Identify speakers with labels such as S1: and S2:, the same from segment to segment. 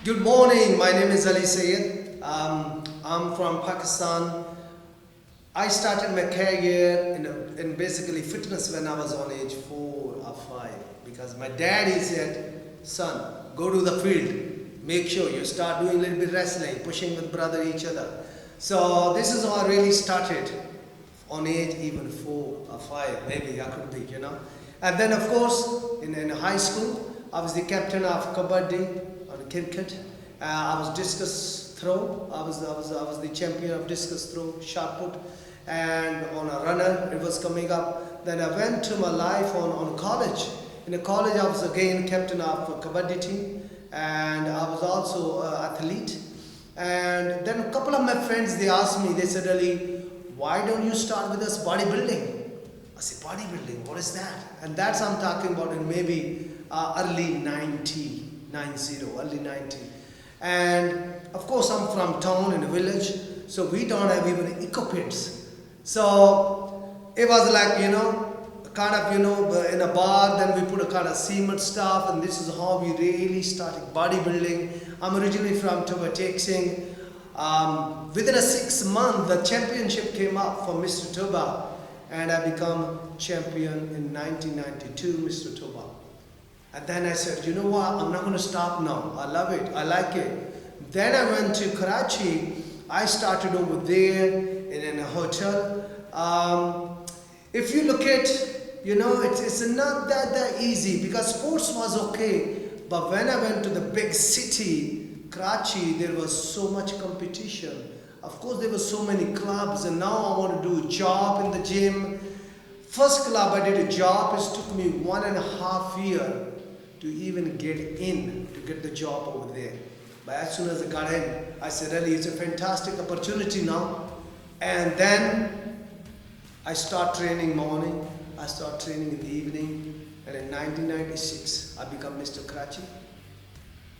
S1: Good morning, my name is Ali Sayed. I'm from Pakistan. I started my career in basically fitness when I was on age 4 or 5 because my daddy said, son, go to the field, make sure you start doing a little bit wrestling, pushing with brother each other. So this is how I really started on age even 4 or 5, maybe I could be. And then of course in high school, I was the captain of Kabaddi on cricket. I was discus throw. I was the champion of discus throw, shot put, and on a runner it was coming up. Then I went to my life on college. In the college, I was again captain of a Kabaddi team, and I was also an athlete. And then a couple of my friends, they asked me, they said, Ali, why don't you start with us bodybuilding? I said, bodybuilding, what is that? And that's I'm talking about in maybe early 90. And of course, I'm from town in a village, so we don't have even equipments. So it was like, in a bar, then we put a kind of cement stuff, and this is how we really started bodybuilding. I'm originally from Toba Texing. Within a 6 month, the championship came up for Mr. Toba, and I become champion in 1992, Mr. Toba. And then I said, you know what, I'm not going to stop now. I love it, I like it. Then I went to Karachi. I started over there in a hotel. If you look at, it's not that easy because sports was okay. But when I went to the big city, Karachi, there was so much competition. Of course, there were so many clubs, and now I want to do a job in the gym. First club I did a job, it took me 1.5 years to even get in, to get the job over there. But as soon as I got in, I said, really, it's a fantastic opportunity now. And then I start training morning, I start training in the evening, and in 1996, I become Mr. Karachi.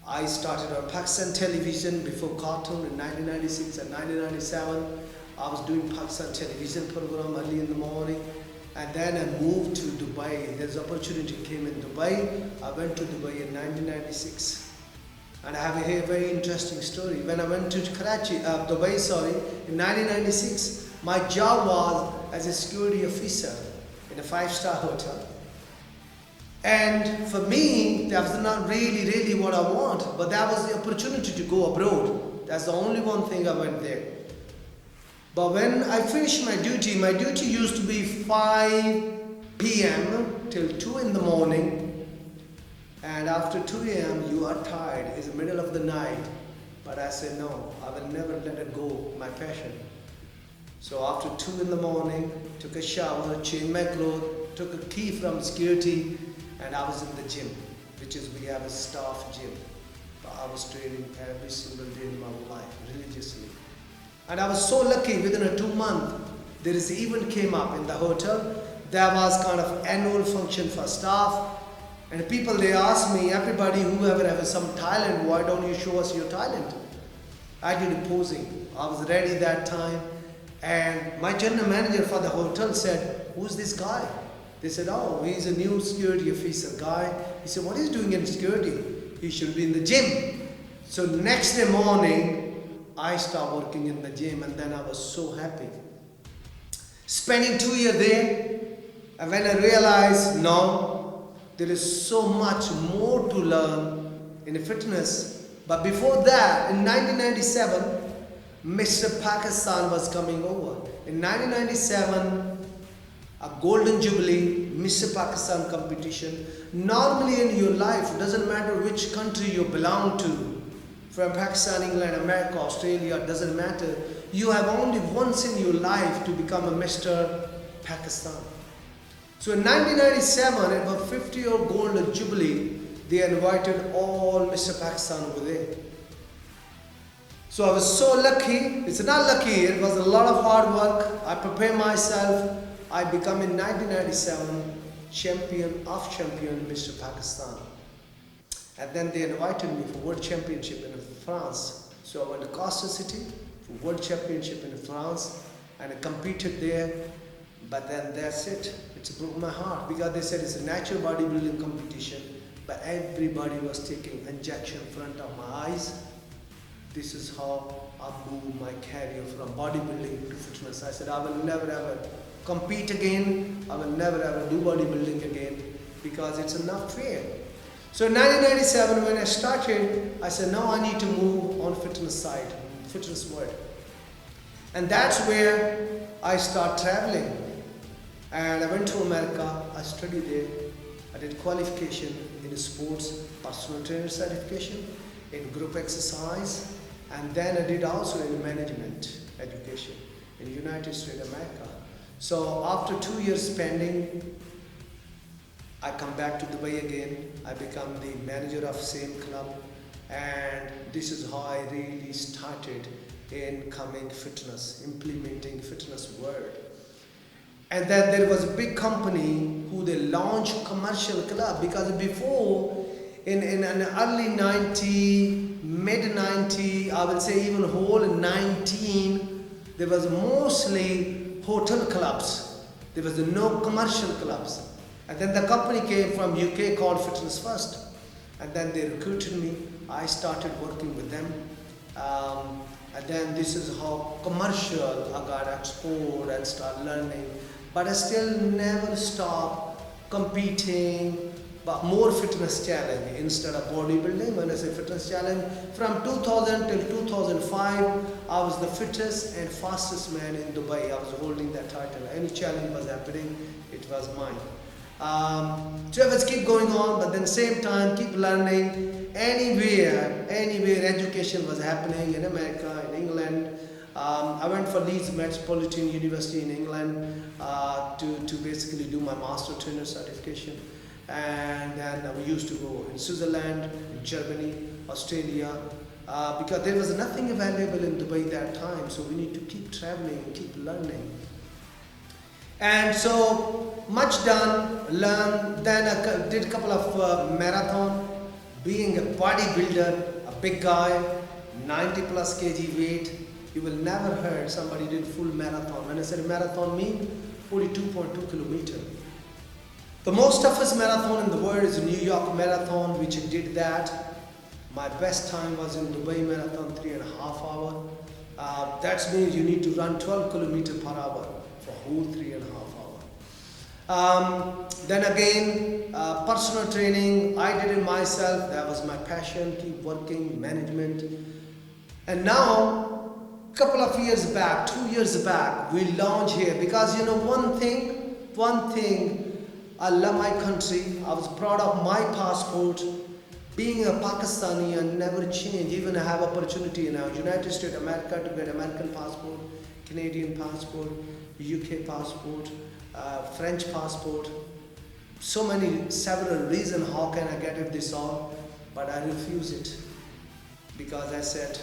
S1: I started on Pakistan television before cartoon in 1996 and 1997. I was doing Pakistan television program early in the morning. And then I moved to Dubai. There's opportunity came in Dubai. I went to Dubai in 1996. And I have a very interesting story. When I went to Dubai, in 1996, my job was as a security officer in a 5-star hotel. And for me, that was not really what I want, but that was the opportunity to go abroad. That's the only one thing I went there. But when I finished my duty used to be 5 p.m. till 2 in the morning. And after 2 a.m. you are tired, it's the middle of the night. But I said, no, I will never let it go, my passion. So after 2 in the morning, took a shower, changed my clothes, took a key from security, and I was in the gym, which is we have a staff gym. But I was training every single day in my life, religiously. And I was so lucky, within a 2 month, there is an event came up in the hotel. There was kind of annual function for staff. And people, they asked me, everybody, whoever has some talent, why don't you show us your talent? I did a posing. I was ready that time. And my general manager for the hotel said, who's this guy? They said, oh, he's a new security officer guy. He said, what is he doing in security? He should be in the gym. So next day morning, I started working in the gym, and then I was so happy. Spending 2 years there, and when I realized, no, there is so much more to learn in fitness. But before that, in 1997, Mr. Pakistan was coming over. In 1997, a Golden Jubilee, Mr. Pakistan competition. Normally in your life, doesn't matter which country you belong to, from Pakistan, England, America, Australia, doesn't matter. You have only once in your life to become a Mr. Pakistan. So in 1997, it was 50-year Golden Jubilee. They invited all Mr. Pakistan over there. So I was so lucky. It's not lucky, it was a lot of hard work. I prepared myself. I become in 1997 champion Mr. Pakistan. And then they invited me for World Championship in France. So I went to Costa City for World Championship in France, and I competed there. But then that's it. It broke my heart because they said it's a natural bodybuilding competition. but everybody was taking injection in front of my eyes. This is how I moved my career from bodybuilding to fitness. I said, I will never ever compete again. I will never ever do bodybuilding again because it's not fair. So in 1997, when I started, I said, now I need to move on fitness side, fitness world. And that's where I start traveling. And I went to America, I studied there. I did qualification in sports, personal trainer certification, in group exercise, and then I did also in management education in United States of America. So after 2 years spending, I come back to Dubai again. I become the manager of same club, and this is how I really started in coming fitness, implementing fitness world. And then there was a big company who they launched commercial club, because before in an early 90, mid 90, I would say even whole 19, there was mostly hotel clubs. There was no commercial clubs. And then the company came from UK called Fitness First. And then they recruited me. I started working with them. And then this is how commercial I got exposed and started learning. But I still never stopped competing, but more fitness challenge instead of bodybuilding. When I say fitness challenge, from 2000 till 2005, I was the fittest and fastest man in Dubai. I was holding that title. Any challenge was happening, it was mine. So I was keep going on, but then same time keep learning. Anywhere education was happening in America, in England. I went for Leeds Metropolitan University in England to basically do my master trainer certification. And then we used to go in Switzerland, in Germany, Australia, because there was nothing available in Dubai that time. So we need to keep traveling, keep learning. And so much done, learned. Then I did a couple of marathon. Being a bodybuilder, a big guy, 90 plus kg weight, you will never heard somebody did full marathon. When I said marathon, mean 42.2 kilometers. The most toughest marathon in the world is New York Marathon, which I did that. My best time was in Dubai Marathon, 3.5 hours. That means you need to run 12 kilometers per hour for whole 3.5 hours. Then again, personal training, I did it myself. That was my passion, keep working, management. And now, couple of years back, 2 years back, we launched here because you know one thing, I love my country. I was proud of my passport. Being a Pakistani, I never change. Even I have opportunity now, United States of America to get American passport, Canadian passport, UK passport, French passport. So many, several reasons how can I get it this all, but I refuse it because I said,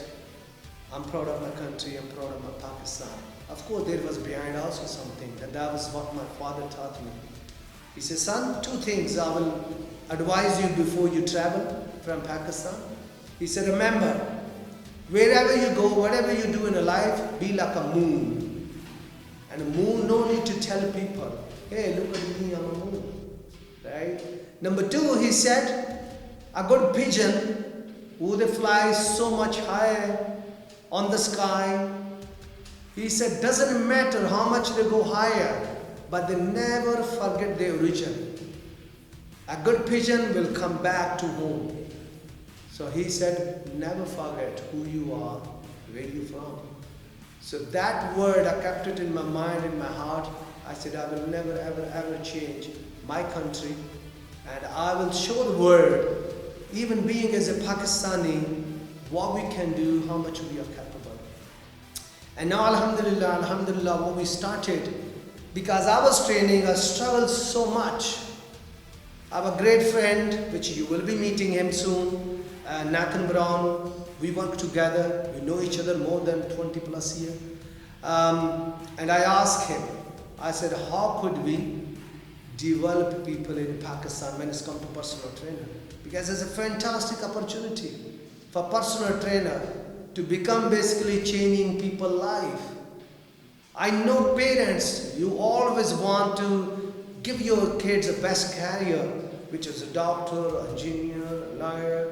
S1: I'm proud of my country, I'm proud of my Pakistan. Of course, there was behind also something, and that was what my father taught me. He said, son, two things I will advise you before you travel from Pakistan. He said, remember, wherever you go, whatever you do in a life, be like a moon. And a moon, no need to tell people, hey, look at me, I'm a moon. Right? Number two, he said, a good pigeon, who they fly so much higher on the sky. He said, doesn't matter how much they go higher, but they never forget their origin. A good pigeon will come back to home. So he said, never forget who you are, where you're from. So that word, I kept it in my mind, in my heart. I said, I will never, ever, ever change my country. And I will show the world, even being as a Pakistani, what we can do, how much we are capable. And now, alhamdulillah, what we started, because I was training, I struggled so much. I have a great friend, which you will be meeting him soon, Nathan Brown. We work together, we know each other more than 20 plus years. And I asked him, I said, how could we develop people in Pakistan when it's come to personal trainer? Because it's a fantastic opportunity for personal trainer to become basically changing people's life. I know parents, you always want to give your kids the best career, which is a doctor, engineer, lawyer.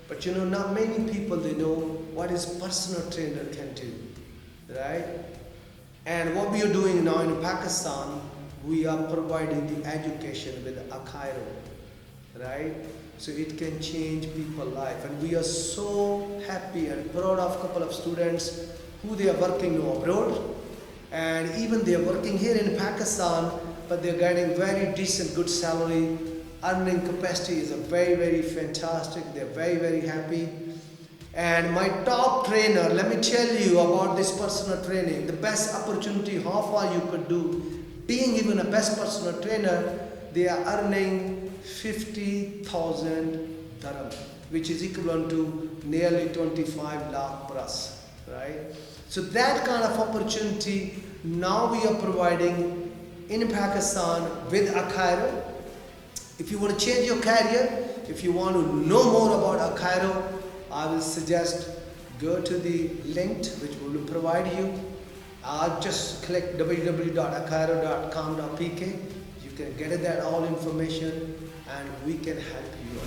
S1: But not many people they know what is personal trainer can do, right? And what we are doing now in Pakistan, we are providing the education with Akairo, right? So it can change people's life, and we are so happy and proud of a couple of students who they are working now abroad, and even they are working here in Pakistan, but they are getting very decent, good salary. Earning capacity is a very fantastic. They are very happy. And my top trainer, let me tell you about this personal training. The best opportunity, how far you could do, being even a best personal trainer, they are earning 50,000 dirham, which is equivalent to nearly 25 lakh plus, right? So that kind of opportunity now we are providing in Pakistan with Akairo. If you want to change your career, if you want to know more about Akairo, I will suggest go to the link which we will provide you. Just click www.akairo.com.pk. You can get that all information and we can help you.